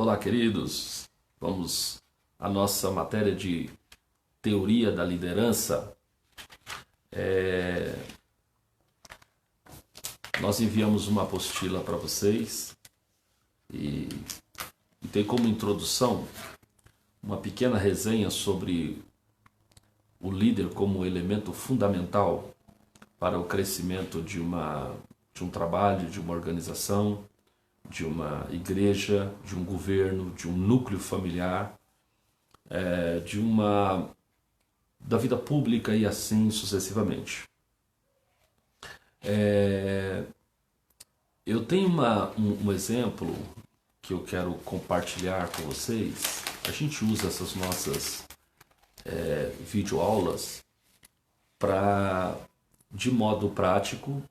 Olá, queridos. Vamos à nossa matéria de teoria da liderança. Nós enviamos uma apostila para vocês e tem como introdução uma pequena resenha sobre o líder como elemento fundamental para o crescimento de um trabalho, de uma organização, de uma igreja, de um governo, de um núcleo familiar, da vida pública e assim sucessivamente. Eu tenho um exemplo que eu quero compartilhar com vocês. A gente usa essas nossas videoaulas de modo prático,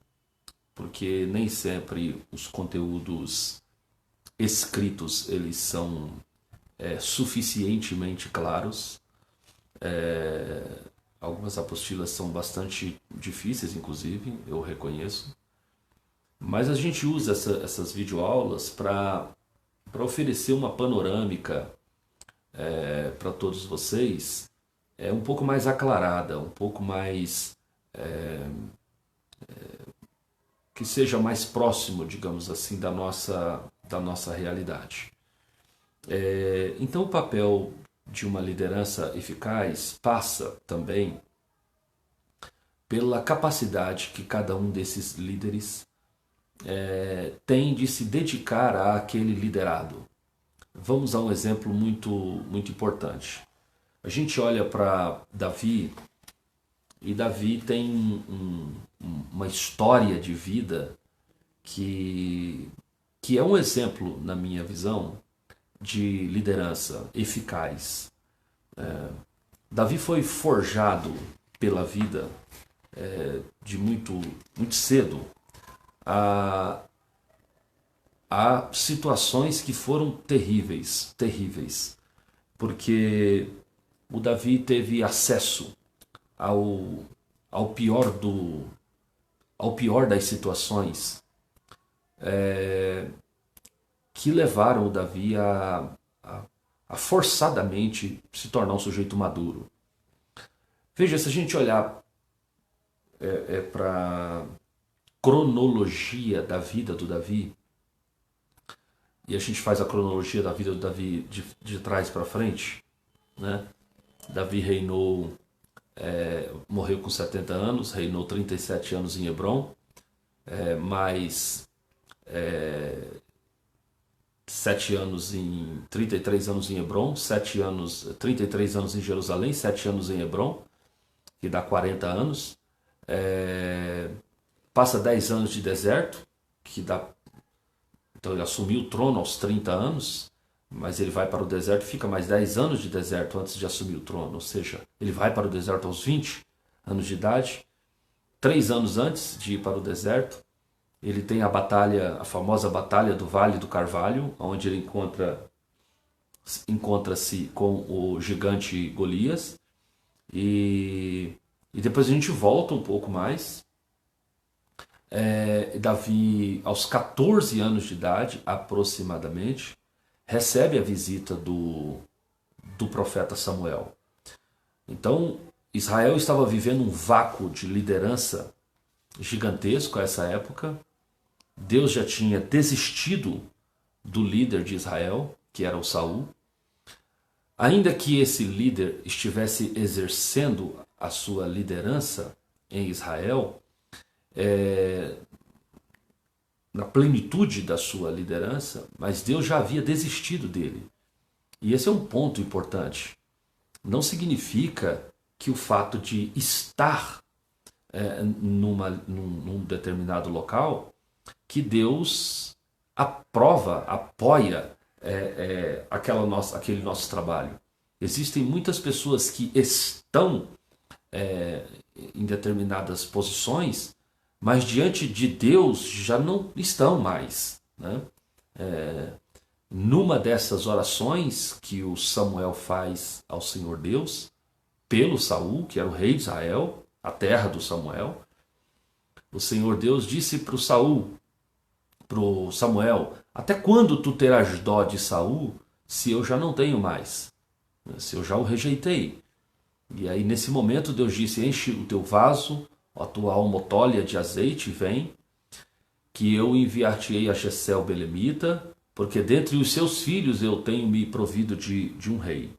porque nem sempre os conteúdos escritos eles são suficientemente claros. Algumas apostilas são bastante difíceis, inclusive, eu reconheço. Mas a gente usa essas videoaulas para oferecer uma panorâmica para todos vocês, um pouco mais aclarada, um pouco mais que seja mais próximo, digamos assim, da nossa realidade. Então, o papel de uma liderança eficaz passa também pela capacidade que cada um desses líderes tem de se dedicar àquele liderado. Vamos a um exemplo muito, muito importante. A gente olha para Davi, e Davi tem uma história de vida que é um exemplo, na minha visão, de liderança eficaz. Davi foi forjado pela vida de muito, muito cedo a situações que foram terríveis, terríveis, porque o Davi teve acesso ao pior das situações que levaram o Davi a forçadamente se tornar um sujeito maduro. Veja, se a gente olhar para a cronologia da vida do Davi, e a gente faz a cronologia da vida do Davi de trás para frente, né? Davi reinou, morreu com 70 anos, reinou 37 anos em Hebrom, mais 33 anos em Hebrom, 33 anos em Jerusalém, 7 anos em Hebrom, que dá 40 anos. Passa 10 anos de deserto, que dá. Então ele assumiu o trono aos 30 anos, mas ele vai para o deserto e fica mais 10 anos de deserto antes de assumir o trono. Ou seja, ele vai para o deserto aos 20 anos de idade. 3 anos antes de ir para o deserto, ele tem a famosa batalha do Vale do Carvalho, onde ele encontra-se com o gigante Golias. E depois a gente volta um pouco mais. Davi, aos 14 anos de idade, aproximadamente, recebe a visita do profeta Samuel. Então, Israel estava vivendo um vácuo de liderança gigantesco a essa época. Deus já tinha desistido do líder de Israel, que era o Saul. Ainda que esse líder estivesse exercendo a sua liderança em Israel, na plenitude da sua liderança, mas Deus já havia desistido dele. E esse é um ponto importante. Não significa que o fato de estar num determinado local, que Deus apoia aquele nosso trabalho. Existem muitas pessoas que estão em determinadas posições, mas diante de Deus já não estão mais, né? Numa dessas orações que o Samuel faz ao Senhor Deus, pelo Saul, que era o rei de Israel, a terra do Samuel, o Senhor Deus disse para o Samuel: até quando tu terás dó de Saul, se eu já não tenho mais? Se eu já o rejeitei? E aí nesse momento Deus disse, enche o teu vaso, a tua almotólea de azeite, vem, que eu enviar-te-ei a Jessé o belemita, porque dentre os seus filhos eu tenho me provido de um rei.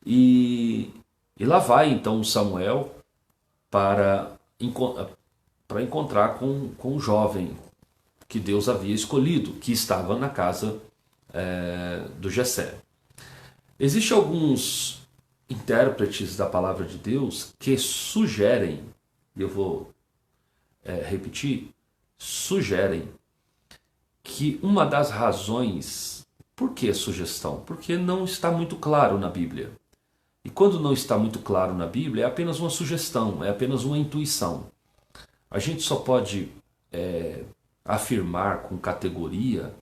E lá vai então Samuel para encontrar com o jovem que Deus havia escolhido, que estava na casa do Jessé. Existem alguns intérpretes da palavra de Deus que sugerem, e eu vou repetir, sugerem que uma das razões, por que sugestão? Porque não está muito claro na Bíblia. E quando não está muito claro na Bíblia, é apenas uma sugestão, é apenas uma intuição. A gente só pode afirmar com categoria,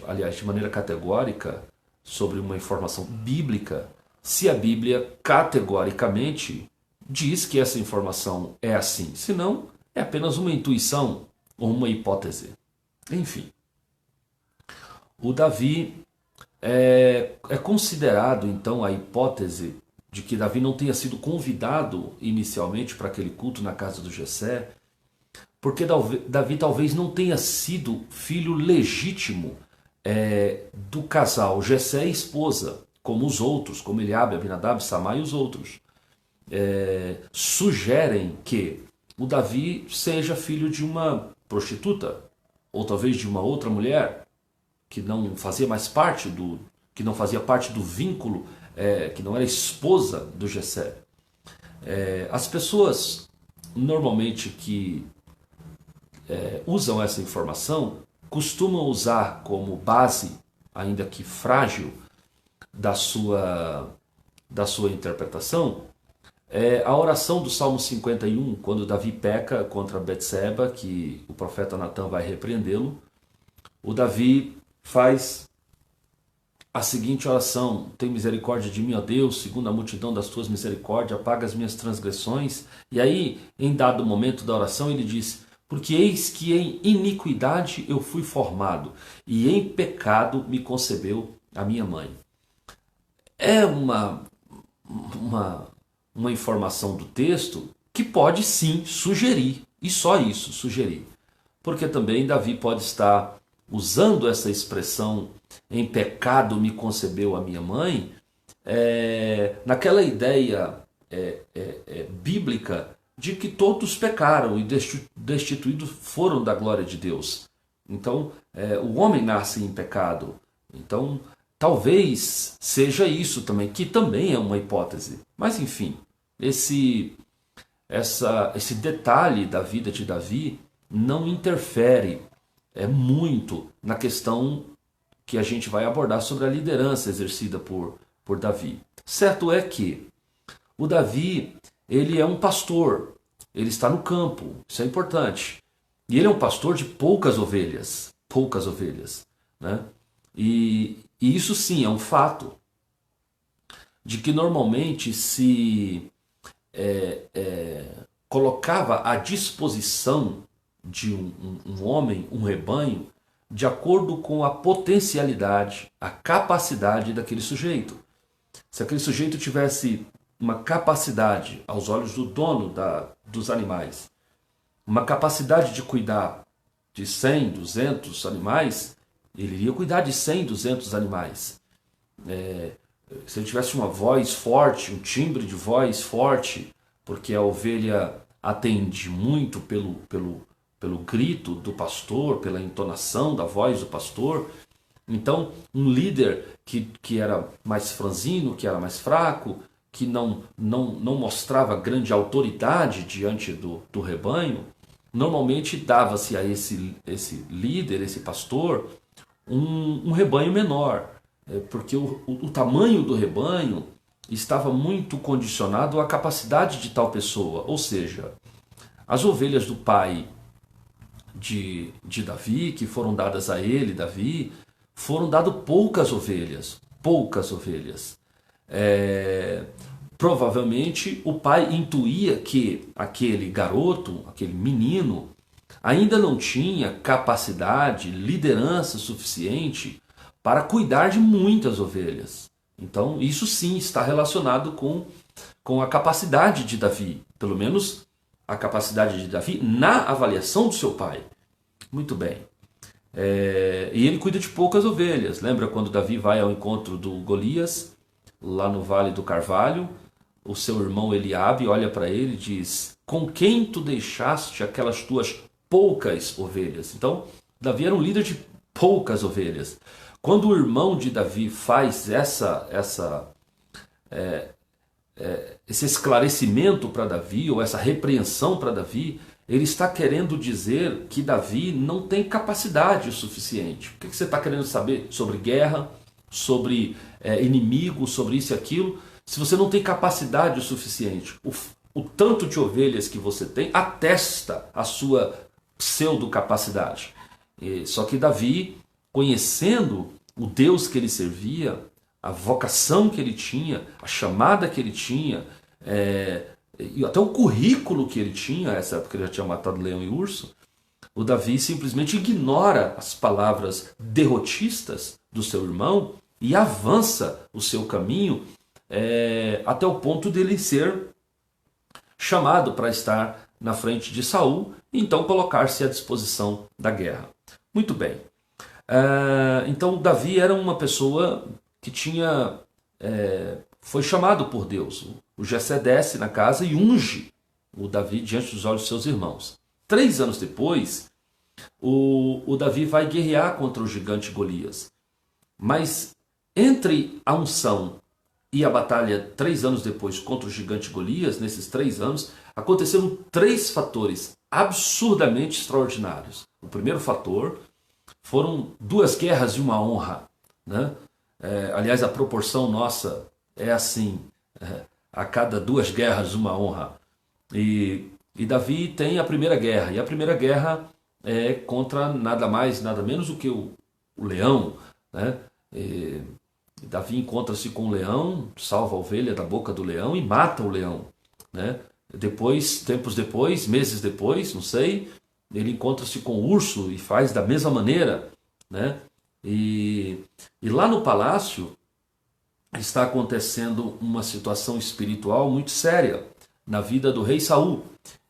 aliás, de maneira categórica, sobre uma informação bíblica, se a Bíblia categoricamente diz que essa informação é assim. Senão, é apenas uma intuição ou uma hipótese. Enfim, o Davi é considerado, então, a hipótese de que Davi não tenha sido convidado inicialmente para aquele culto na casa do Jessé, porque Davi talvez não tenha sido filho legítimo do casal Jessé e esposa, como os outros, como Eliabe, Abinadab, Samá e os outros. Sugerem que o Davi seja filho de uma prostituta, ou talvez de uma outra mulher, que não fazia mais parte que não fazia parte do vínculo, que não era esposa do Jessé. As pessoas normalmente que usam essa informação costumam usar como base, ainda que frágil, da sua interpretação, a oração do Salmo 51, quando Davi peca contra Betseba, que o profeta Natan vai repreendê-lo. O Davi faz a seguinte oração: tem misericórdia de mim, ó Deus, segundo a multidão das tuas misericórdias, apaga as minhas transgressões. E aí, em dado momento da oração, ele diz: porque eis que em iniquidade eu fui formado, e em pecado me concebeu a minha mãe. É uma informação do texto que pode sim sugerir, e só isso, sugerir. Porque também Davi pode estar usando essa expressão, em pecado me concebeu a minha mãe, naquela ideia bíblica de que todos pecaram e destituídos foram da glória de Deus. Então, o homem nasce em pecado. Então, talvez seja isso também, que também é uma hipótese. Mas, enfim, esse detalhe da vida de Davi não interfere muito na questão que a gente vai abordar sobre a liderança exercida por Davi. Certo é que o Davi, ele é um pastor, ele está no campo, isso é importante. E ele é um pastor de poucas ovelhas, né? E isso sim é um fato, de que normalmente se colocava à disposição de um homem, um rebanho, de acordo com a potencialidade, a capacidade daquele sujeito. Se aquele sujeito tivesse uma capacidade, aos olhos do dono dos animais, uma capacidade de cuidar de 100, 200 animais, ele iria cuidar de 100, 200 animais. Se ele tivesse uma voz forte, um timbre de voz forte, porque a ovelha atende muito pelo grito do pastor, pela entonação da voz do pastor. Então, um líder que era mais franzino, que era mais fraco, que não mostrava grande autoridade diante do rebanho, normalmente dava-se a esse líder, esse pastor, um rebanho menor, porque o tamanho do rebanho estava muito condicionado à capacidade de tal pessoa. Ou seja, as ovelhas do pai de Davi, que foram dadas a ele, Davi, foram dadas poucas ovelhas. Provavelmente o pai intuía que aquele garoto, aquele menino, ainda não tinha capacidade, liderança suficiente para cuidar de muitas ovelhas. Então, isso sim está relacionado com a capacidade de Davi, pelo menos a capacidade de Davi na avaliação do seu pai. Muito bem. E ele cuida de poucas ovelhas. Lembra quando Davi vai ao encontro do Golias, lá no Vale do Carvalho? O seu irmão Eliabe olha para ele e diz: com quem tu deixaste aquelas tuas poucas ovelhas? Então, Davi era um líder de poucas ovelhas. Quando o irmão de Davi faz esse esclarecimento para Davi, ou essa repreensão para Davi, ele está querendo dizer que Davi não tem capacidade o suficiente. O que você está querendo saber sobre guerra, sobre inimigo, sobre isso e aquilo, se você não tem capacidade o suficiente? O tanto de ovelhas que você tem atesta a sua pseudo-capacidade. Só que Davi, conhecendo o Deus que ele servia, a vocação que ele tinha, a chamada que ele tinha, e até o currículo que ele tinha, essa época ele já tinha matado leão e urso, o Davi simplesmente ignora as palavras derrotistas do seu irmão e avança o seu caminho até o ponto dele ser chamado para estar na frente de Saul e então colocar-se à disposição da guerra. Muito bem. Então Davi era uma pessoa que foi chamado por Deus. O Jessé desce na casa e unge o Davi diante dos olhos de seus irmãos. 3 anos depois, o Davi vai guerrear contra o gigante Golias. Mas entre a unção e a batalha 3 anos depois contra o gigante Golias, nesses 3 anos, aconteceram 3 fatores absurdamente extraordinários. O primeiro fator foram 2 guerras e uma honra, né? Aliás, a proporção nossa é assim, a cada 2 guerras uma honra. E Davi tem a primeira guerra, e a primeira guerra é contra nada mais, nada menos do que o leão, né? Davi encontra-se com o leão, salva a ovelha da boca do leão e mata o leão, né? Depois, tempos depois, meses depois, não sei, ele encontra-se com o urso e faz da mesma maneira, né? E lá no palácio está acontecendo uma situação espiritual muito séria na vida do rei Saul.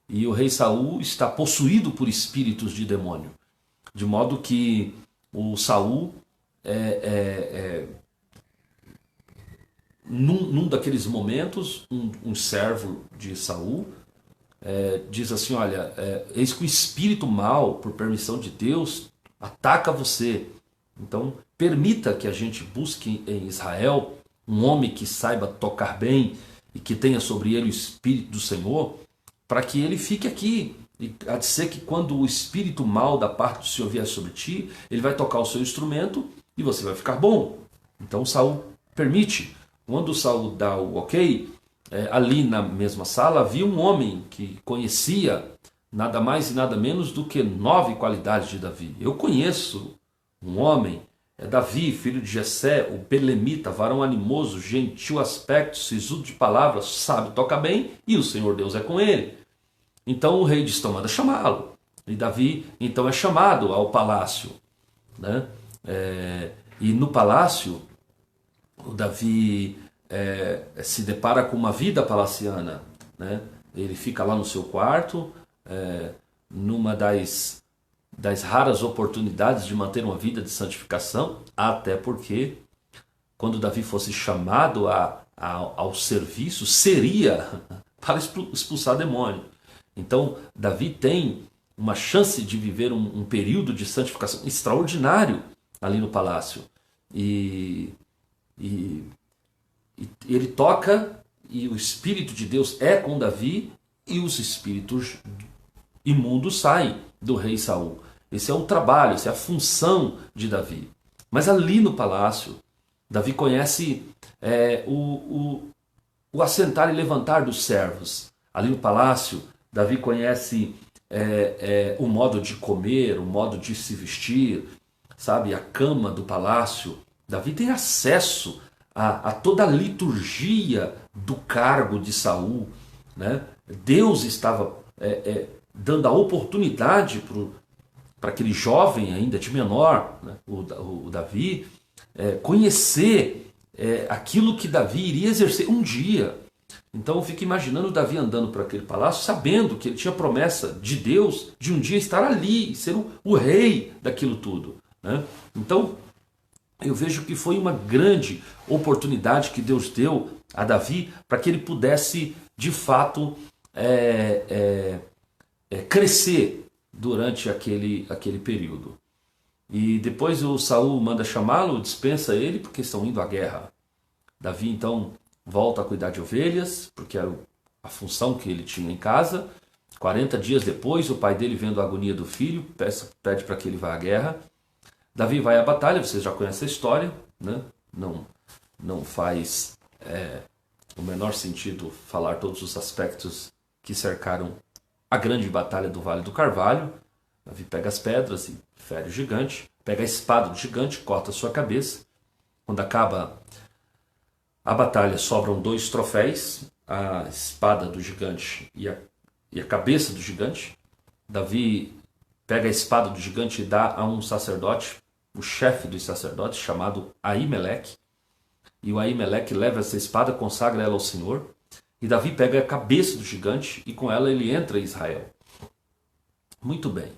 E o rei Saul está possuído por espíritos de demônio, de modo que o Saul num daqueles momentos, um servo de Saul diz assim: olha, eis que o espírito mal, por permissão de Deus, ataca você. Então permita que a gente busque em Israel um homem que saiba tocar bem e que tenha sobre ele o espírito do Senhor, para que ele fique aqui. E há de ser que quando o espírito mal da parte do Senhor vier sobre ti, ele vai tocar o seu instrumento e você vai ficar bom. Então Saul permite. Quando Saul dá o ok, ali na mesma sala havia um homem que conhecia nada mais e nada menos do que 9 qualidades de Davi. Eu conheço um homem, Davi, filho de Jessé, o belemita, varão animoso, gentil aspecto, sisudo de palavras, sabe, toca bem, e o Senhor Deus é com ele. Então o rei diz: então manda chamá-lo. E Davi então é chamado ao palácio, né? E no palácio o Davi se depara com uma vida palaciana, né? Ele fica lá no seu quarto, numa das raras oportunidades de manter uma vida de santificação, até porque quando Davi fosse chamado ao serviço, seria para expulsar demônio. Então Davi tem uma chance de viver um período de santificação extraordinário ali no palácio. E ele toca, e o Espírito de Deus é com Davi, e os espíritos imundos saem do rei Saul. Esse é o trabalho, essa é a função de Davi. Mas ali no palácio, Davi conhece o assentar e levantar dos servos. Ali no palácio, Davi conhece o modo de comer, o modo de se vestir, sabe, a cama do palácio. Davi tem acesso a toda a liturgia do cargo de Saul, né? Deus estava dando a oportunidade para aquele jovem ainda de menor, né, o Davi, conhecer aquilo que Davi iria exercer um dia. Então eu fico imaginando Davi andando por aquele palácio, sabendo que ele tinha promessa de Deus de um dia estar ali, ser o rei daquilo tudo, né? Então eu vejo que foi uma grande oportunidade que Deus deu a Davi para que ele pudesse de fato crescer durante aquele período. E depois o Saul manda chamá-lo, dispensa ele porque estão indo à guerra. Davi então volta a cuidar de ovelhas, porque era a função que ele tinha em casa. 40 dias depois, o pai dele, vendo a agonia do filho, pede para que ele vá à guerra. Davi vai à batalha, vocês já conhecem a história, né? Não faz o menor sentido falar todos os aspectos que cercaram a grande batalha do Vale do Carvalho. Davi pega as pedras e fere o gigante, pega a espada do gigante, corta a sua cabeça. Quando acaba a batalha, sobram 2 troféus, a espada do gigante e a cabeça do gigante. Davi pega a espada do gigante e dá a um sacerdote, o chefe dos sacerdotes, chamado Aimeleque. E o Aimeleque leva essa espada, consagra ela ao Senhor. E Davi pega a cabeça do gigante e com ela ele entra em Israel. Muito bem.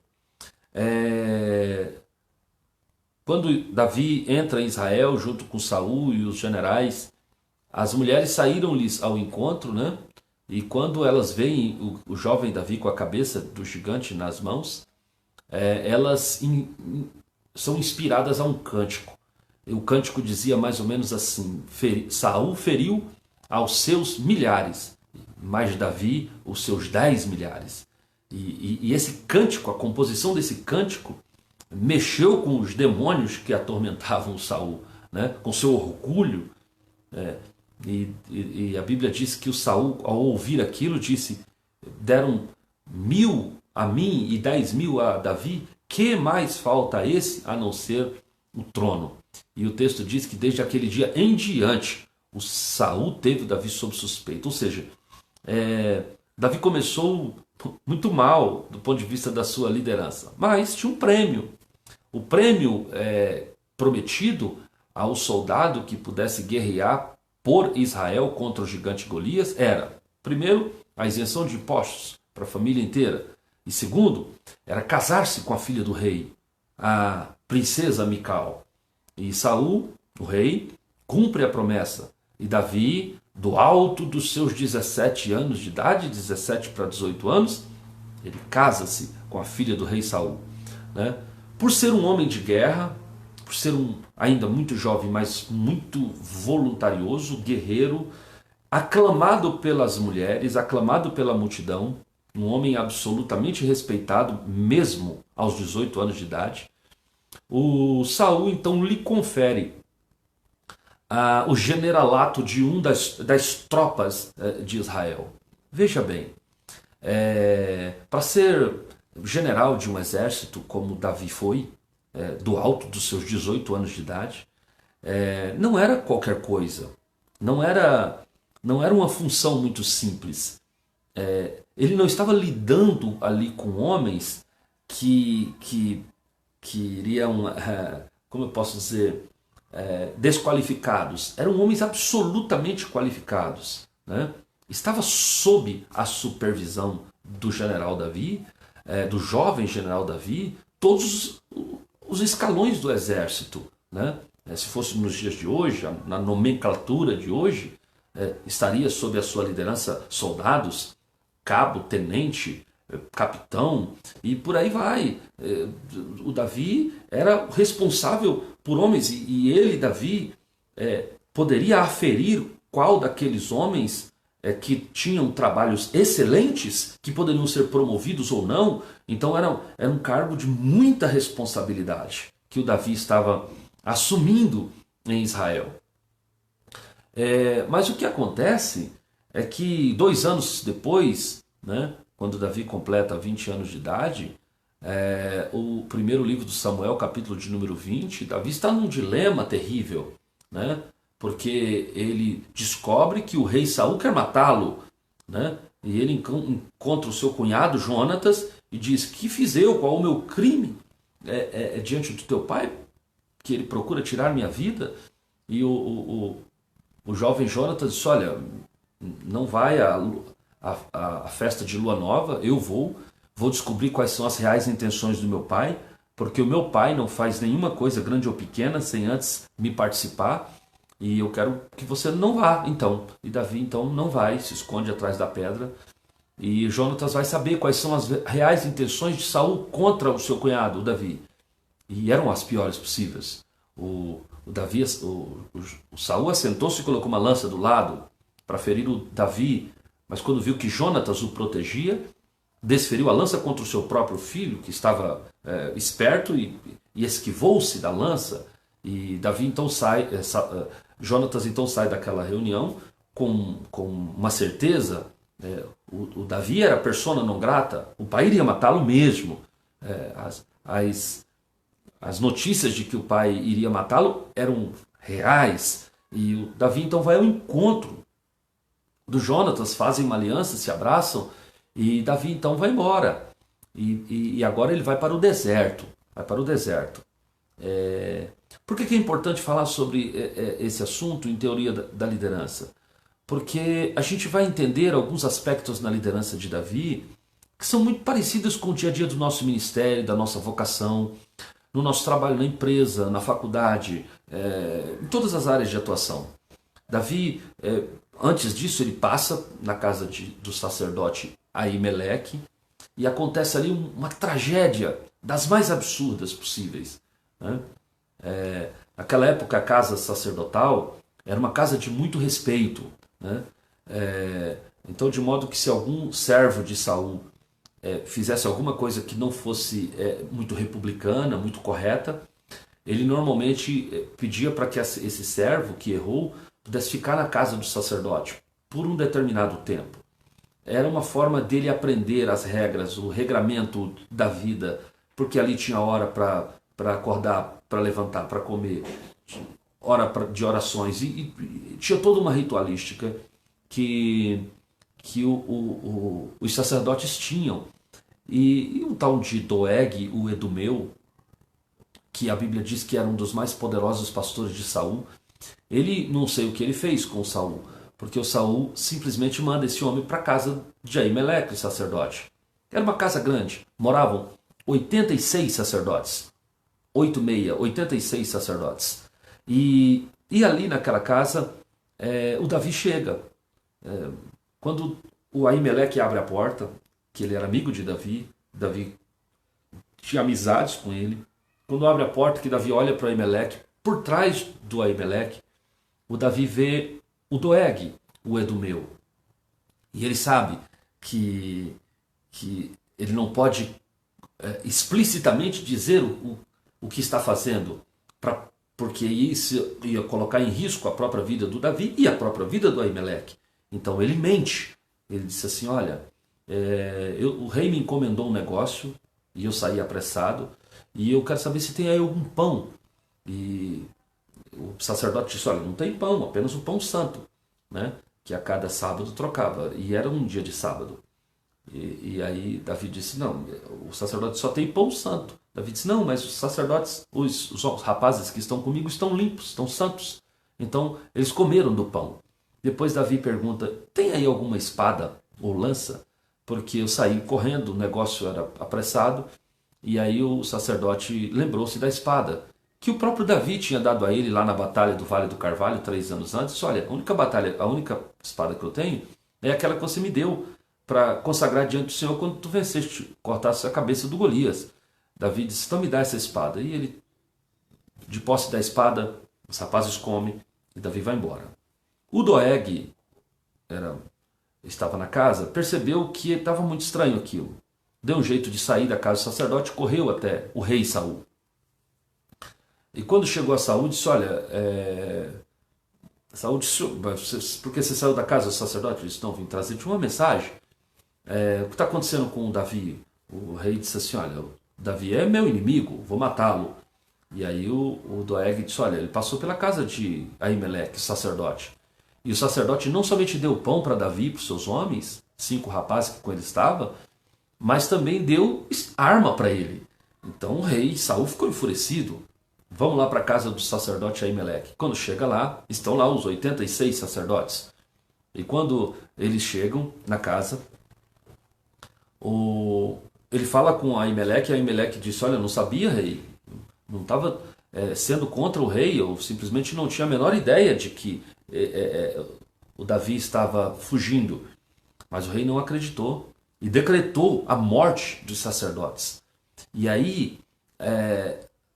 Quando Davi entra em Israel junto com Saul e os generais, as mulheres saíram-lhes ao encontro, né? E quando elas veem o jovem Davi com a cabeça do gigante nas mãos, elas são inspiradas a um cântico. O cântico dizia mais ou menos assim: Saul feriu aos seus milhares, mas Davi os seus 10 milhares. E esse cântico, a composição desse cântico, mexeu com os demônios que atormentavam Saul, né? Com seu orgulho. E a Bíblia diz que o Saul, ao ouvir aquilo, disse: deram 1000 a mim e 10.000 a Davi, que mais falta a esse a não ser o trono? E o texto diz que desde aquele dia em diante, o Saul teve Davi sob suspeita. Ou seja, Davi começou muito mal do ponto de vista da sua liderança, mas tinha um prêmio. O prêmio prometido ao soldado que pudesse guerrear por Israel contra o gigante Golias era, primeiro, a isenção de impostos para a família inteira. E segundo, era casar-se com a filha do rei, a princesa Mical. E Saul, o rei, cumpre a promessa. E Davi, do alto dos seus 17 anos de idade, 17 para 18 anos, ele casa-se com a filha do rei Saul, né? Por ser um homem de guerra, por ser ainda muito jovem, mas muito voluntarioso, guerreiro, aclamado pelas mulheres, aclamado pela multidão, um homem absolutamente respeitado, mesmo aos 18 anos de idade, o Saul então lhe confere o generalato de das tropas de Israel. Veja bem, para ser general de um exército como Davi foi, do alto dos seus 18 anos de idade, não era qualquer coisa, não era uma função muito simples. Ele não estava lidando ali com homens que iriam, como eu posso dizer, desqualificados. Eram homens absolutamente qualificados, né? Estava sob a supervisão do general Davi, do jovem general Davi, todos os escalões do exército, né? Se fosse nos dias de hoje, na nomenclatura de hoje, estaria sob a sua liderança soldados, cabo, tenente, capitão e por aí vai. O Davi era responsável por homens e ele, Davi, poderia aferir qual daqueles homens que tinham trabalhos excelentes, que poderiam ser promovidos ou não. Então era um cargo de muita responsabilidade que o Davi estava assumindo em Israel. Mas o que acontece é que 2 anos depois, né, quando Davi completa 20 anos de idade, o primeiro livro do Samuel, capítulo de número 20, Davi está num dilema terrível, né? Porque ele descobre que o rei Saul quer matá-lo, né? E ele encontra o seu cunhado, Jonatas, e diz: que fiz eu? Qual o meu crime diante do teu pai? Que ele procura tirar minha vida? E o jovem Jonatas disse: olha, não vai a festa de lua nova, eu vou descobrir quais são as reais intenções do meu pai, porque o meu pai não faz nenhuma coisa grande ou pequena sem antes me participar, e eu quero que você não vá, então. E Davi, então, não vai, se esconde atrás da pedra, e Jonatas vai saber quais são as reais intenções de Saul contra o seu cunhado, o Davi. E eram as piores possíveis. O Saul assentou-se e colocou uma lança do lado para ferir o Davi, mas quando viu que Jonatas o protegia, desferiu a lança contra o seu próprio filho, que estava esperto, e esquivou-se da lança. E Davi então Jonatas então sai daquela reunião com uma certeza. O Davi era persona não grata, o pai iria matá-lo mesmo. As notícias de que o pai iria matá-lo eram reais. E o Davi então vai ao encontro do Jonatas, fazem uma aliança, se abraçam, e Davi então vai embora. E agora ele vai para o deserto. Vai para o deserto. Por que é importante falar sobre esse assunto em teoria da liderança? Porque a gente vai entender alguns aspectos na liderança de Davi que são muito parecidos com o dia a dia do nosso ministério, da nossa vocação, no nosso trabalho na empresa, na faculdade, em todas as áreas de atuação. Davi, antes disso, ele passa na casa do sacerdote Aimeleque e acontece ali uma tragédia das mais absurdas possíveis. Né? Naquela época, a casa sacerdotal era uma casa de muito respeito. Né? Então, de modo que se algum servo de Saul fizesse alguma coisa que não fosse muito republicana, muito correta, ele normalmente pedia para que esse servo que errou pudesse ficar na casa do sacerdote por um determinado tempo. Era uma forma dele aprender as regras, o regramento da vida, porque ali tinha hora para acordar, para levantar, para comer, hora de orações, e tinha toda uma ritualística que os sacerdotes tinham. E um tal de Doeg, o Edumeu, que a Bíblia diz que era um dos mais poderosos pastores de Saul, ele, não sei o que ele fez com Saul, porque o Saul simplesmente manda esse homem para a casa de Aimeleque, o sacerdote. Era uma casa grande, moravam 86 sacerdotes, 86 sacerdotes. E ali naquela casa, o Davi chega. Quando o Aimeleque abre a porta, que ele era amigo de Davi, Davi tinha amizades com ele. Quando abre a porta, que Davi olha para o Aimeleque, por trás do Aimeleque, o Davi vê o Doeg, o Edumeu. E ele sabe que ele não pode explicitamente dizer o que está fazendo, porque isso ia colocar em risco a própria vida do Davi e a própria vida do Aimeleque. Então ele mente. Ele disse assim: olha, o rei me encomendou um negócio e eu saí apressado e eu quero saber se tem aí algum pão. E o sacerdote disse: olha, não tem pão, apenas o pão santo, né? Que a cada sábado trocava, e era um dia de sábado. E aí Davi disse: não, o sacerdote só tem pão santo. Davi disse: não, mas os sacerdotes, os rapazes que estão comigo estão limpos, estão santos. Então eles comeram do pão. Depois Davi pergunta: tem aí alguma espada ou lança? Porque eu saí correndo, o negócio era apressado. E aí o sacerdote lembrou-se da espada que o próprio Davi tinha dado a ele lá na batalha do Vale do Carvalho 3 anos antes. Olha, a única espada que eu tenho é aquela que você me deu para consagrar diante do Senhor quando tu venceste, cortasse a cabeça do Golias. Davi disse: então me dá essa espada. E ele, de posse da espada, os rapazes comem e Davi vai embora. O Doeg estava na casa, percebeu que estava muito estranho aquilo. Deu um jeito de sair da casa do sacerdote, correu até o rei Saul. E quando chegou a Saul, disse: olha, Saul disse: por que você saiu da casa do sacerdote? Ele disse: não, vim trazer-te uma mensagem. O que está acontecendo com o Davi? O rei disse assim: olha, o Davi é meu inimigo, vou matá-lo. E aí o Doeg disse: olha, ele passou pela casa de Aimeleque, sacerdote. E o sacerdote não somente deu pão para Davi e para os seus homens, 5 rapazes que com ele estavam, mas também deu arma para ele. Então o rei Saul ficou enfurecido. Vamos lá para a casa do sacerdote Aimeleque. Quando chega lá, estão lá os 86 sacerdotes. E quando eles chegam na casa, ele fala com Aimeleque, e Aimeleque disse: olha, eu não sabia, rei, não estava sendo contra o rei, eu simplesmente não tinha a menor ideia de que o Davi estava fugindo. Mas o rei não acreditou e decretou a morte dos sacerdotes. E aí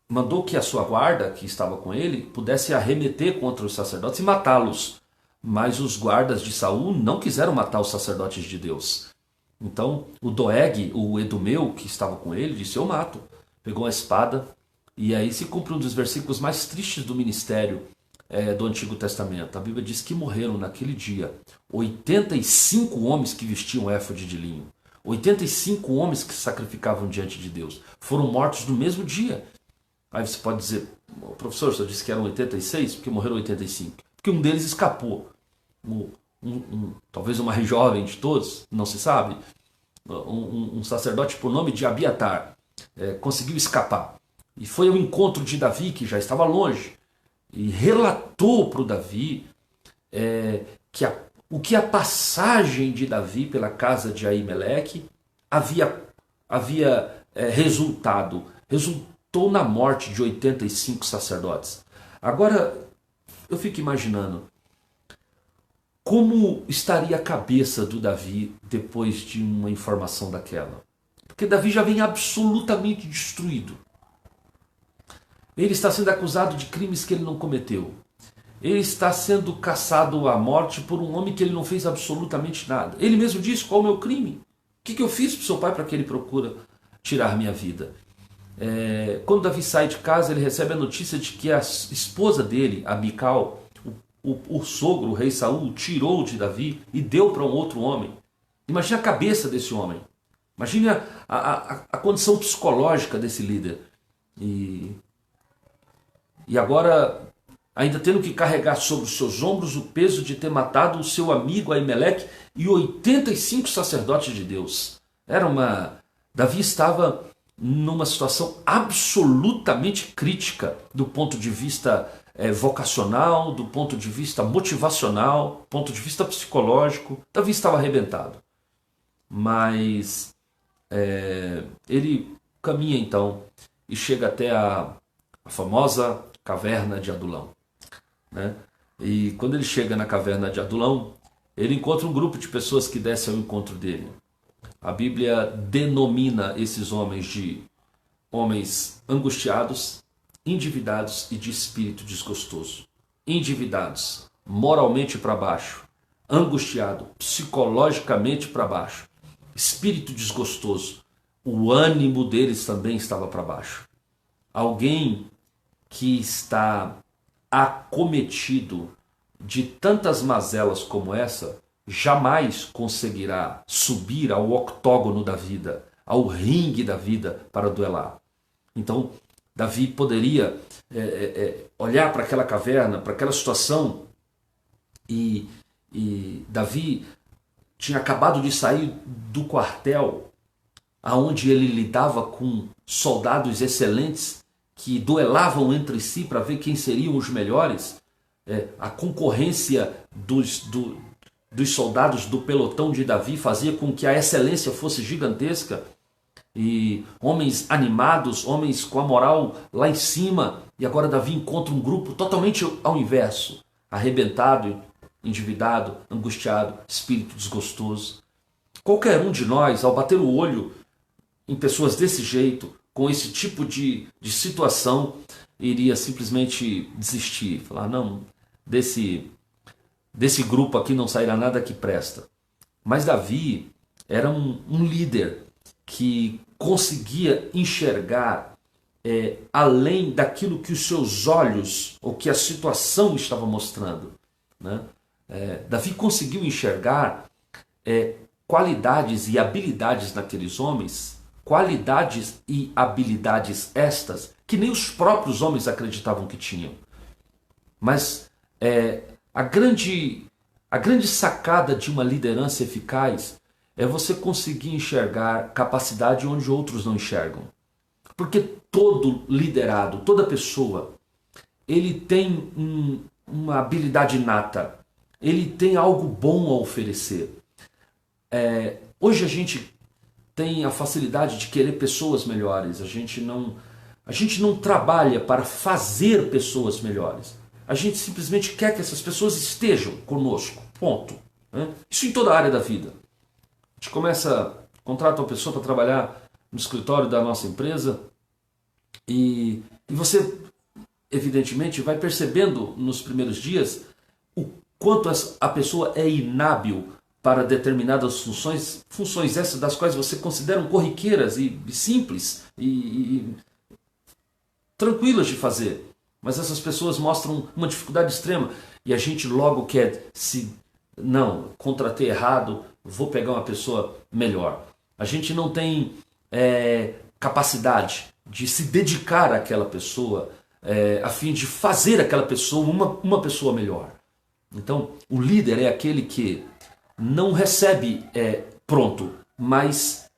mandou que a sua guarda, que estava com ele, pudesse arremeter contra os sacerdotes e matá-los. Mas os guardas de Saul não quiseram matar os sacerdotes de Deus. Então o Doeg, o Edumeu, que estava com ele, disse: eu mato. Pegou a espada, e aí se cumpre um dos versículos mais tristes do ministério do Antigo Testamento. A Bíblia diz que morreram naquele dia 85 homens que vestiam éfode de linho. 85 homens que se sacrificavam diante de Deus. Foram mortos no mesmo dia. Aí você pode dizer: professor, você disse que eram 86, porque morreram 85. Porque um deles escapou. Talvez o mais jovem de todos, não se sabe. Um sacerdote por nome de Abiatar conseguiu escapar. E foi ao encontro de Davi, que já estava longe, e relatou para o Davi o que a passagem de Davi pela casa de Aimeleque havia resultou na morte de 85 sacerdotes. Agora, eu fico imaginando como estaria a cabeça do Davi depois de uma informação daquela. Porque Davi já vem absolutamente destruído. Ele está sendo acusado de crimes que ele não cometeu. Ele está sendo caçado à morte por um homem que ele não fez absolutamente nada. Ele mesmo disse: qual é o meu crime? O que eu fiz para o seu pai para que ele procura tirar minha vida? Quando Davi sai de casa, ele recebe a notícia de que a esposa dele, a Mical, o sogro, o rei Saul, tirou de Davi e deu para um outro homem. Imagina a cabeça desse homem. Imagina a condição psicológica desse líder. E agora, ainda tendo que carregar sobre os seus ombros o peso de ter matado o seu amigo Aimeleque e 85 sacerdotes de Deus. Davi estava numa situação absolutamente crítica do ponto de vista vocacional, do ponto de vista motivacional, do ponto de vista psicológico. Davi estava arrebentado. Mas ele caminha então e chega até a famosa caverna de Adulão, né? E quando ele chega na caverna de Adulão, ele encontra um grupo de pessoas que descem ao encontro dele. A Bíblia denomina esses homens de homens angustiados, endividados e de espírito desgostoso. Endividados, moralmente para baixo. Angustiado, psicologicamente para baixo. Espírito desgostoso. O ânimo deles também estava para baixo. Alguém que está acometido de tantas mazelas como essa, jamais conseguirá subir ao octógono da vida, ao ringue da vida para duelar. Então, Davi poderia olhar para aquela caverna, para aquela situação, e Davi tinha acabado de sair do quartel, aonde ele lidava com soldados excelentes que duelavam entre si para ver quem seriam os melhores. A concorrência dos soldados do pelotão de Davi fazia com que a excelência fosse gigantesca. E homens animados, homens com a moral lá em cima. E agora Davi encontra um grupo totalmente ao inverso. Arrebentado, endividado, angustiado, espírito desgostoso. Qualquer um de nós, ao bater o olho em pessoas desse jeito, com esse tipo de situação, iria simplesmente desistir. Falar: não, desse grupo aqui não sairá nada que presta. Mas Davi era um líder que conseguia enxergar além daquilo que os seus olhos ou que a situação estava mostrando, né? Davi conseguiu enxergar qualidades e habilidades naqueles homens, qualidades e habilidades estas que nem os próprios homens acreditavam que tinham. Mas a grande sacada de uma liderança eficaz é você conseguir enxergar capacidade onde outros não enxergam. Porque todo liderado, toda pessoa, ele tem uma habilidade inata, ele tem algo bom a oferecer. Hoje a gente tem a facilidade de querer pessoas melhores, a gente não trabalha para fazer pessoas melhores. A gente simplesmente quer que essas pessoas estejam conosco, ponto. Isso em toda a área da vida. A gente contrata uma pessoa para trabalhar no escritório da nossa empresa e você, evidentemente, vai percebendo nos primeiros dias o quanto a pessoa é inábil para determinadas funções essas das quais você considera corriqueiras e simples e tranquilas de fazer. Mas essas pessoas mostram uma dificuldade extrema e a gente logo quer não, contratei errado, vou pegar uma pessoa melhor. A gente não tem capacidade de se dedicar àquela pessoa a fim de fazer aquela pessoa uma pessoa melhor. Então, o líder é aquele que não recebe pronto, mas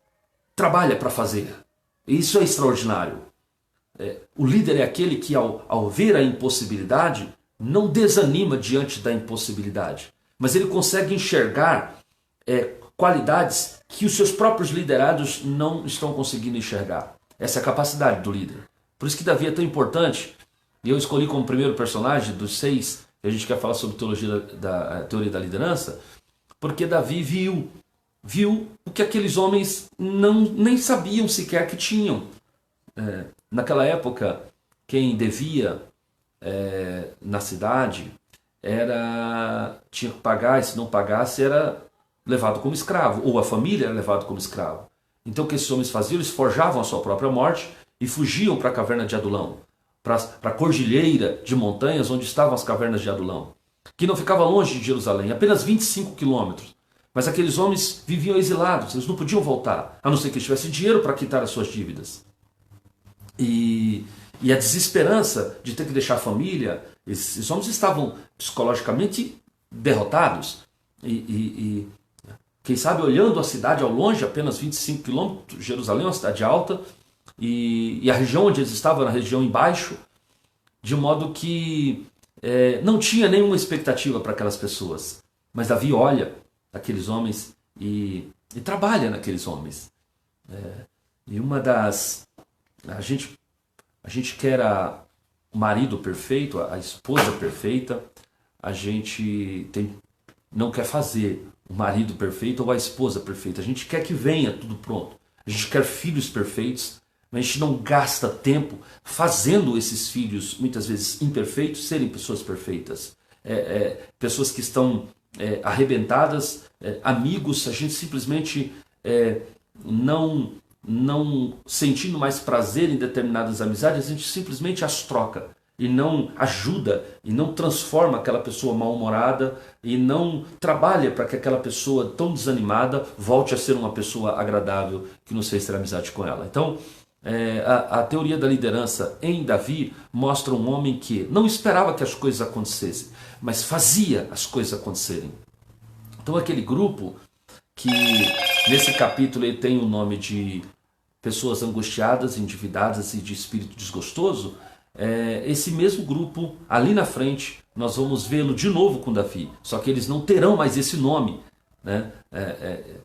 trabalha para fazer. E isso é extraordinário. O líder é aquele que, ao ver a impossibilidade, não desanima diante da impossibilidade, mas ele consegue enxergar qualidades que os seus próprios liderados não estão conseguindo enxergar. Essa é a capacidade do líder. Por isso que Davi é tão importante, e eu escolhi como primeiro personagem dos 6, que a gente quer falar sobre teoria da liderança, porque Davi viu o que aqueles homens nem sabiam sequer que tinham. Naquela época, quem devia na cidade tinha que pagar, e se não pagasse era levado como escravo, ou a família era levada como escravo. Então o que esses homens faziam? Eles forjavam a sua própria morte e fugiam para a caverna de Adulão, para a cordilheira de montanhas onde estavam as cavernas de Adulão, que não ficava longe de Jerusalém, apenas 25 quilômetros. Mas aqueles homens viviam exilados, eles não podiam voltar, a não ser que eles tivessem dinheiro para quitar as suas dívidas. E a desesperança de ter que deixar a família, esses homens estavam psicologicamente derrotados. E quem sabe olhando a cidade ao longe, apenas 25 quilômetros, Jerusalém é uma cidade alta, e a região onde eles estavam era a região embaixo, de modo que não tinha nenhuma expectativa para aquelas pessoas. Mas Davi olha aqueles homens e trabalha naqueles homens. E uma das... A gente quer o marido perfeito, a esposa perfeita, a gente não quer fazer o marido perfeito ou a esposa perfeita. A gente quer que venha tudo pronto. A gente quer filhos perfeitos, mas a gente não gasta tempo fazendo esses filhos, muitas vezes imperfeitos, serem pessoas perfeitas. Pessoas que estão arrebentadas, amigos, a gente simplesmente não sentindo mais prazer em determinadas amizades, a gente simplesmente as troca e não ajuda e não transforma aquela pessoa mal-humorada e não trabalha para que aquela pessoa tão desanimada volte a ser uma pessoa agradável que nos fez ter amizade com ela. Então, a teoria da liderança em Davi mostra um homem que não esperava que as coisas acontecessem, mas fazia as coisas acontecerem. Então aquele grupo que nesse capítulo ele tem o nome de pessoas angustiadas, endividadas e de espírito desgostoso, esse mesmo grupo, ali na frente, nós vamos vê-lo de novo com Davi, só que eles não terão mais esse nome, né?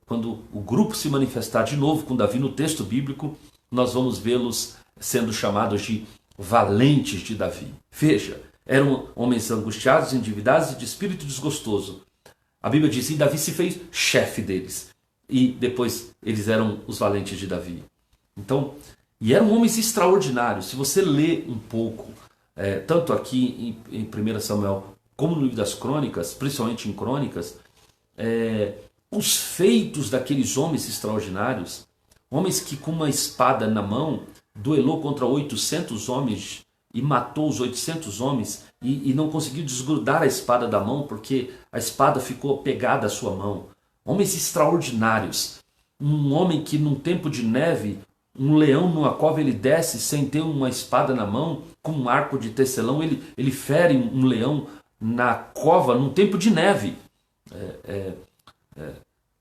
Quando o grupo se manifestar de novo com Davi no texto bíblico, nós vamos vê-los sendo chamados de valentes de Davi. Veja, eram homens angustiados, endividados e de espírito desgostoso. A Bíblia diz que Davi se fez chefe deles, e depois eles eram os valentes de Davi. Então, e eram homens extraordinários. Se você lê um pouco, tanto aqui em 1 Samuel como no livro das Crônicas, principalmente em Crônicas, os feitos daqueles homens extraordinários, homens que com uma espada na mão duelou contra 800 homens e matou os 800 homens e não conseguiu desgrudar a espada da mão porque a espada ficou pegada à sua mão. Homens extraordinários. Um homem que num tempo de neve, um leão numa cova, ele desce sem ter uma espada na mão, com um arco de tecelão, ele fere um leão na cova num tempo de neve.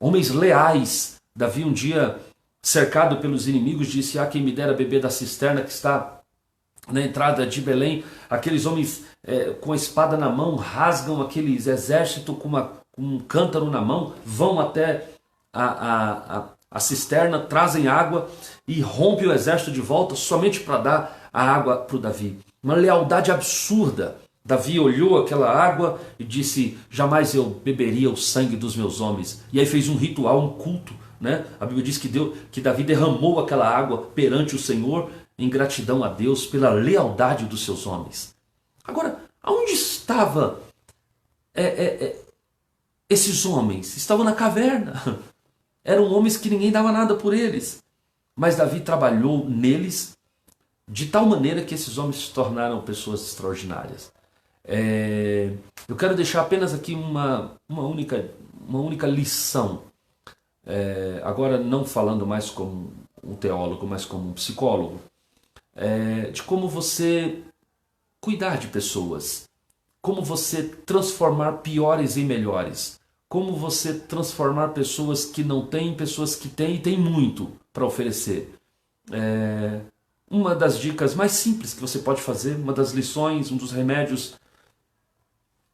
homens leais. Davi um dia, cercado pelos inimigos, disse: ah, quem me dera beber da cisterna que está na entrada de Belém. Aqueles homens com a espada na mão rasgam aqueles exércitos com um cântaro na mão, vão até a cisterna, trazem água e rompem o exército de volta somente para dar a água para o Davi. Uma lealdade absurda. Davi olhou aquela água e disse: jamais eu beberia o sangue dos meus homens. E aí fez um ritual, um culto, né? A Bíblia diz que Davi derramou aquela água perante o Senhor em gratidão a Deus pela lealdade dos seus homens. Agora, aonde estavam esses homens? Estavam na caverna. Eram homens que ninguém dava nada por eles. Mas Davi trabalhou neles de tal maneira que esses homens se tornaram pessoas extraordinárias. Eu quero deixar apenas aqui uma única lição. Agora não falando mais como um teólogo, mas como um psicólogo. De como você cuidar de pessoas, como você transformar piores em melhores, como você transformar pessoas que não têm em pessoas que têm e têm muito para oferecer. Uma das dicas mais simples que você pode fazer, uma das lições, um dos remédios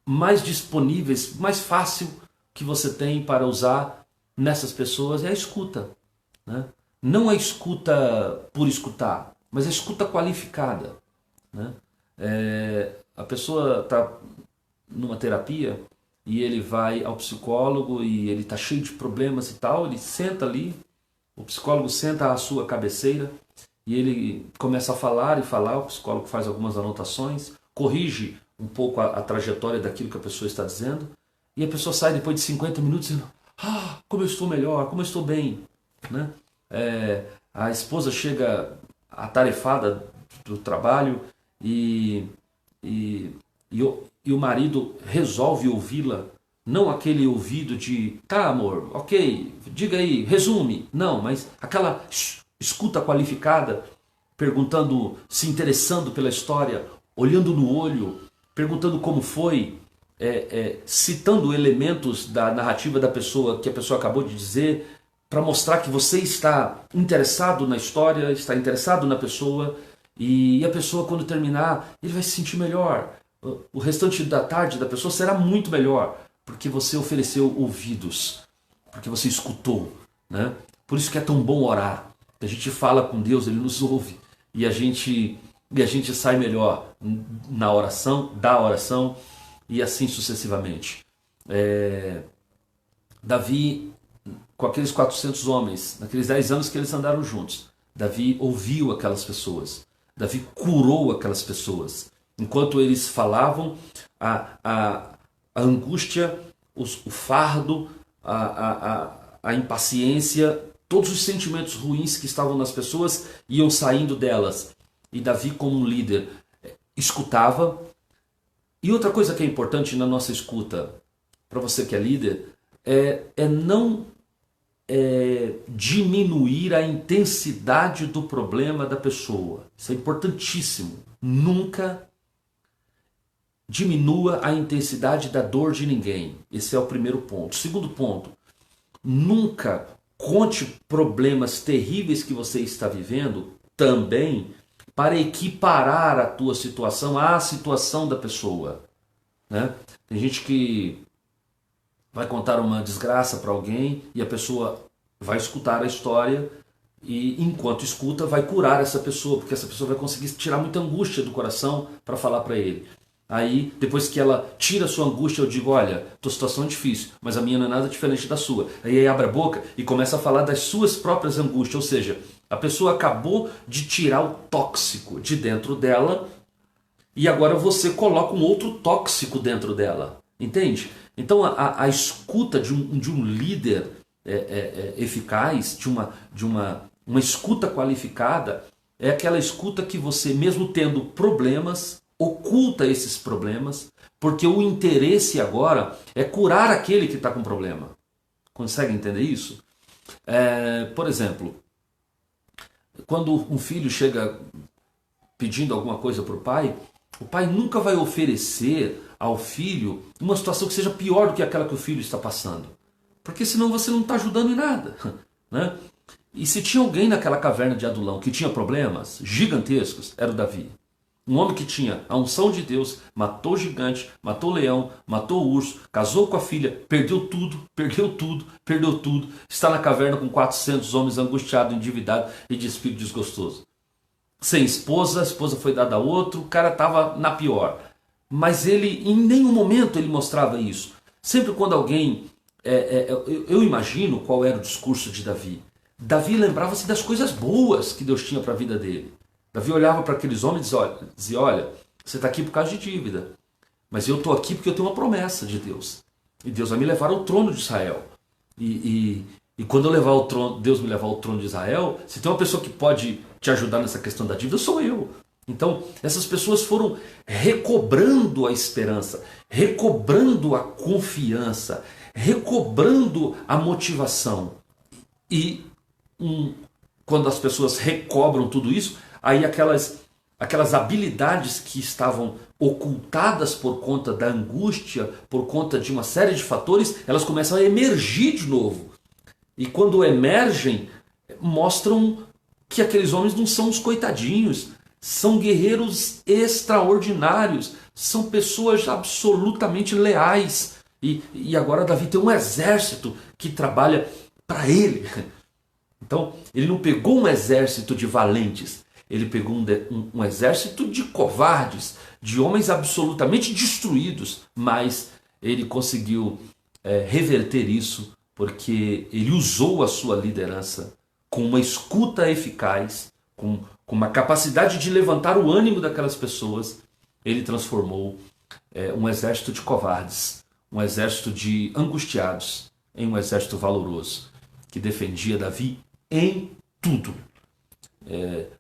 mais disponíveis, mais fácil que você tem para usar nessas pessoas é a escuta, né? Não a escuta por escutar, mas a escuta qualificada, né? A pessoa está numa terapia e ele vai ao psicólogo e ele está cheio de problemas e tal, ele senta ali, o psicólogo senta à sua cabeceira e ele começa a falar, o psicólogo faz algumas anotações, corrige um pouco a trajetória daquilo que a pessoa está dizendo, e a pessoa sai depois de 50 minutos dizendo: ah, como eu estou melhor, como eu estou bem, né? A esposa chega atarefada do trabalho e o marido resolve ouvi-la, não aquele ouvido de tá amor, ok, diga aí, resume, não, mas aquela escuta qualificada, perguntando, se interessando pela história, olhando no olho, perguntando como foi, citando elementos da narrativa da pessoa que a pessoa acabou de dizer, para mostrar que você está interessado na história, está interessado na pessoa, e a pessoa, quando terminar, ele vai se sentir melhor. O restante da tarde da pessoa será muito melhor, porque você ofereceu ouvidos, porque você escutou, né? Por isso que é tão bom orar. A gente fala com Deus, Ele nos ouve, e a gente sai melhor na oração, da oração, e assim sucessivamente. Davi, com aqueles 400 homens, naqueles 10 anos que eles andaram juntos, Davi ouviu aquelas pessoas, Davi curou aquelas pessoas. Enquanto eles falavam, a angústia, o fardo, a impaciência, todos os sentimentos ruins que estavam nas pessoas iam saindo delas. E Davi, como um líder, escutava. E outra coisa que é importante na nossa escuta, para você que é líder, é não diminuir a intensidade do problema da pessoa. Isso é importantíssimo. Nunca diminua a intensidade da dor de ninguém. Esse é o primeiro ponto. Segundo ponto, nunca conte problemas terríveis que você está vivendo também para equiparar a tua situação à situação da pessoa, né? Tem gente que vai contar uma desgraça para alguém e a pessoa vai escutar a história e, enquanto escuta, vai curar essa pessoa, porque essa pessoa vai conseguir tirar muita angústia do coração para falar para ele. Aí, depois que ela tira a sua angústia, eu digo: olha, tua situação é difícil, mas a minha não é nada diferente da sua. Aí abre a boca e começa a falar das suas próprias angústias, ou seja, a pessoa acabou de tirar o tóxico de dentro dela e agora você coloca um outro tóxico dentro dela, entende? Então a escuta de um líder eficaz, de uma escuta qualificada, é aquela escuta que você, mesmo tendo problemas, oculta esses problemas, porque o interesse agora é curar aquele que está com problema. Consegue entender isso? Por exemplo, quando um filho chega pedindo alguma coisa para o pai nunca vai oferecer ao filho uma situação que seja pior do que aquela que o filho está passando. porque senão você não está ajudando em nada. Né? E se tinha alguém naquela caverna de Adulão que tinha problemas gigantescos, era o Davi. Um homem que tinha a unção de Deus, matou o gigante, matou o leão, matou o urso, casou com a filha, perdeu tudo, perdeu tudo. Está na caverna com 400 homens angustiados, endividados e de espírito desgostoso. Sem esposa, a esposa foi dada a outro, o cara estava na pior. Mas ele, em nenhum momento, ele mostrava isso. Sempre quando alguém... eu imagino qual era o discurso de Davi. Davi lembrava-se das coisas boas que Deus tinha para a vida dele. Davi olhava para aqueles homens e dizia, olha, você está aqui por causa de dívida, mas eu estou aqui porque eu tenho uma promessa de Deus. E Deus vai me levar ao trono de Israel. E quando eu levar o trono, Deus me levar ao trono de Israel, se tem uma pessoa que pode te ajudar nessa questão da dívida, sou eu. Então, essas pessoas foram recobrando a esperança, recobrando a confiança, recobrando a motivação. E quando as pessoas recobram tudo isso, aí aquelas habilidades que estavam ocultadas por conta da angústia, por conta de uma série de fatores, elas começam a emergir de novo. E quando emergem, mostram que aqueles homens não são os coitadinhos, são guerreiros extraordinários, são pessoas absolutamente leais. E agora Davi tem um exército que trabalha para ele. Então, ele não pegou um exército de valentes, ele pegou um exército de covardes, de homens absolutamente destruídos, mas ele conseguiu reverter isso porque ele usou a sua liderança com uma escuta eficaz, com uma capacidade de levantar o ânimo daquelas pessoas. Ele transformou um exército de covardes, um exército de angustiados, em um exército valoroso, que defendia Davi em tudo.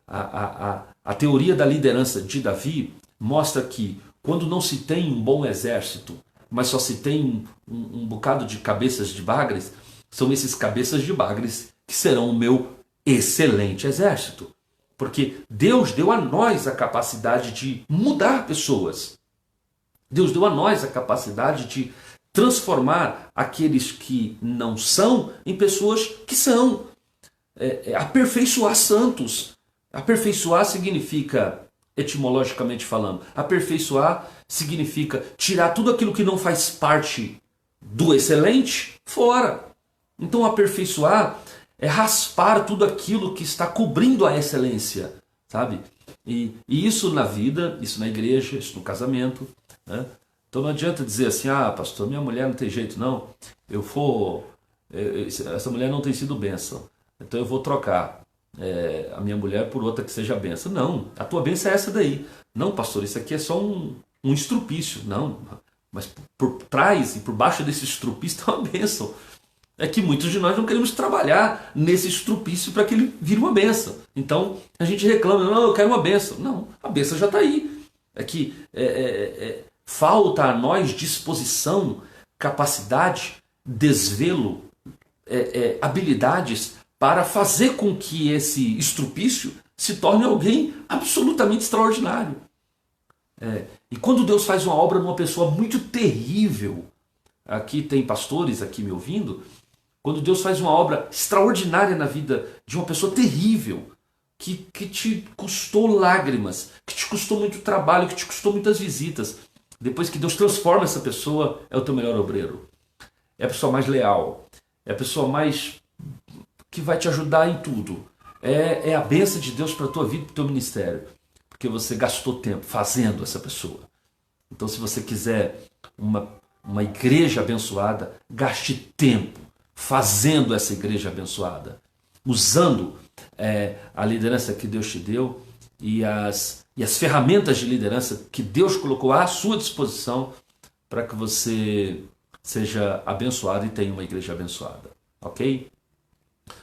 A teoria da liderança de Davi mostra que quando não se tem um bom exército, mas só se tem um bocado de cabeças de bagres, são esses cabeças de bagres que serão o meu excelente exército. Porque Deus deu a nós a capacidade de mudar pessoas. Deus deu a nós a capacidade de transformar aqueles que não são em pessoas que são. Aperfeiçoar santos. Aperfeiçoar significa, etimologicamente falando, aperfeiçoar significa tirar tudo aquilo que não faz parte do excelente fora. Então aperfeiçoar é raspar tudo aquilo que está cobrindo a excelência, sabe? E isso na vida, isso na igreja, isso no casamento, né? Então não adianta dizer assim, pastor, minha mulher não tem jeito não, essa mulher não tem sido bênção, então eu vou trocar a minha mulher por outra que seja bênção. Não, a tua bênção é essa daí. Não, pastor, isso aqui é só um estrupício. Não, mas por trás e por baixo desse estrupício tem uma bênção. É que muitos de nós não queremos trabalhar nesse estrupício para que ele vire uma bênção. Então a gente reclama, não, eu quero uma bênção. Não, a bênção já está aí. É que falta a nós disposição, capacidade, desvelo, habilidades para fazer com que esse estrupício se torne alguém absolutamente extraordinário. E quando Deus faz uma obra numa pessoa muito terrível, aqui tem pastores aqui me ouvindo, quando Deus faz uma obra extraordinária na vida de uma pessoa terrível, que te custou lágrimas, que te custou muito trabalho, que te custou muitas visitas, depois que Deus transforma essa pessoa, é o teu melhor obreiro. É a pessoa mais leal, é a pessoa mais que vai te ajudar em tudo. É a bênção de Deus para a tua vida e para o teu ministério, porque você gastou tempo fazendo essa pessoa. Então, se você quiser uma igreja abençoada, gaste tempo fazendo essa igreja abençoada, usando a liderança que Deus te deu e as ferramentas de liderança que Deus colocou à sua disposição para que você seja abençoado e tenha uma igreja abençoada. Ok?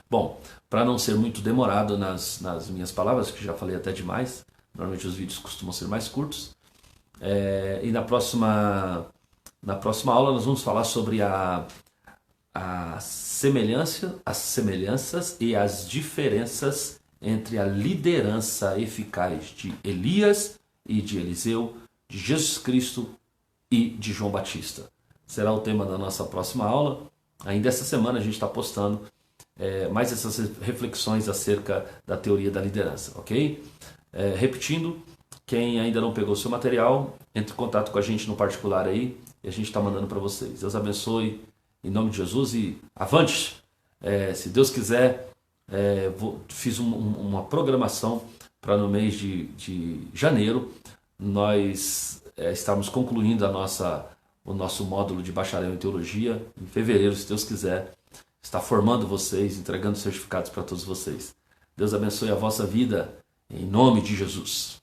Bom, para não ser muito demorado nas minhas palavras, que já falei até demais, normalmente os vídeos costumam ser mais curtos, e na próxima aula nós vamos falar sobre as semelhanças e as diferenças entre a liderança eficaz de Elias e de Eliseu, de Jesus Cristo e de João Batista. Será o tema da nossa próxima aula. Ainda essa semana a gente está postando mais essas reflexões acerca da teoria da liderança, ok? Repetindo, quem ainda não pegou seu material, entre em contato com a gente no particular aí e a gente está mandando para vocês. Deus abençoe em nome de Jesus e avante! Se Deus quiser, fiz uma programação para no mês de janeiro nós estarmos concluindo o nosso módulo de bacharel em teologia. Em fevereiro, se Deus quiser, está formando vocês, entregando certificados para todos vocês. Deus abençoe a vossa vida, em nome de Jesus.